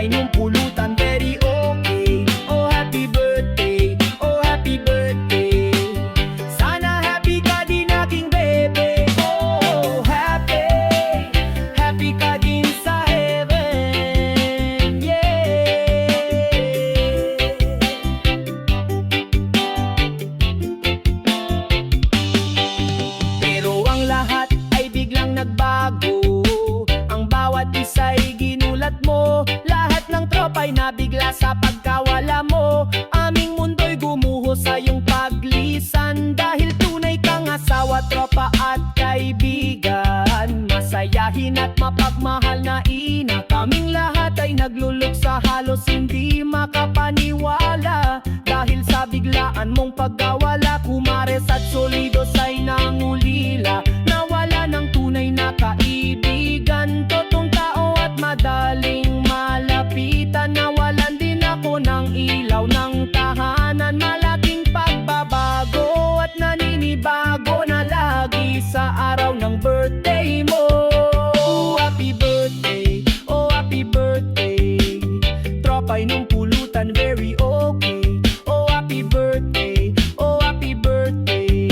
Tropay nung pulutan, very okay. Oh happy birthday, oh happy birthday. Sana happy ka din aking bebe. Oh happy, happy ka din sa heaven. Yeah. Pero ang lahat ay biglang nagbago. Ang bawat isa'y ginulat mo. Lahat ng tropa'y nabigla sa pagkawala mo. Aming mundo'y gumuho sa iyong paglisan. Dahil tunay kang asawa, tropa at kaibigan. Masayahin at mapagmahal na ina. Kaming lahat ay nagluluksa, halos hindi makapaniwala. Dahil sa biglaan mong pagkawala, kumares at solidos ay nangulila. Nawala ng tunay na kaibigan, totoong tao at madaling malapitan. Nawalan din ako ng ilaw ng tahanan. Malaking pagbabago at naninibago na lagi sa araw ng birthday mo. Happy birthday, oh happy birthday. Tropay nung pulutan, very okay. Oh happy birthday, oh happy birthday.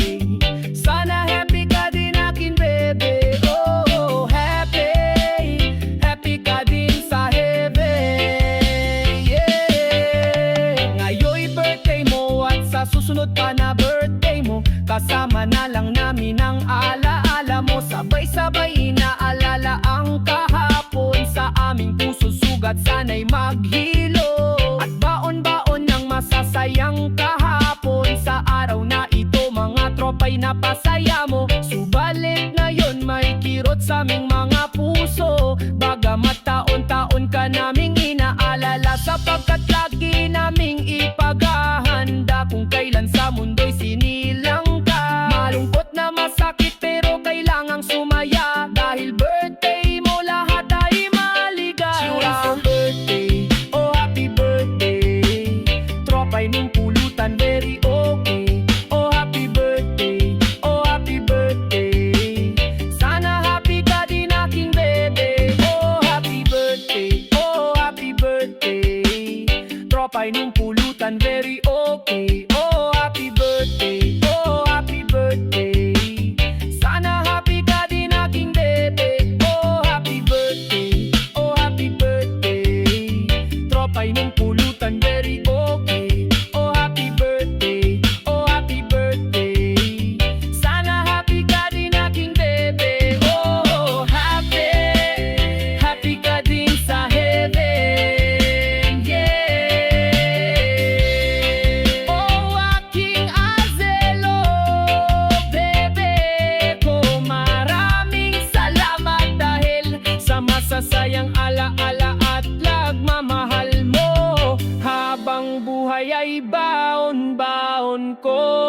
Sana happy ka din akin bebe. Oh happy, happy ka din sa heaven. Yeah. Ngayon'y birthday mo at sa susunod pa na birthday mo, kasama na lang namin ang alaala mo. Sabay-sabay inaalala ang kahapon. Sa aming puso sugat sana'y maghilo. At baon-baon ng masasayang kahapon. Sa araw na ito mga tropa'y napasaya mo. Subalit ngayon may kirot sa aming mga puso. Bagamat taon-taon ka naming inaalala, sapagkat lagi naming ipaghahanda kung kailan sa mundo'y sinilang ka. Malungkot na masakit pero kailangang sumaya. Dahil birthday mo lahat ay maligaya. Birthday, oh happy birthday. Tropay nung pulutan, very okay. Oh happy birthday, oh happy birthday. Sana happy ka din aking bebe. Oh happy birthday, oh happy birthday. Tropay nung pulutan, very okay. Oh happy birthday, oh happy birthday. Sana happy ka din aking bebe. Oh happy birthday, oh happy birthday. Tropay nung pulutan, very okay. Oh happy birthday, oh happy birthday. Sana happy ka din aking bebe. Oh happy, happy ka din sa heaven. Yeah. Oh aking azelo, bebe ko, maraming salamat dahil sa masasayang alaala at pagmamahal mo. Habang buhay ay baon-baon ko.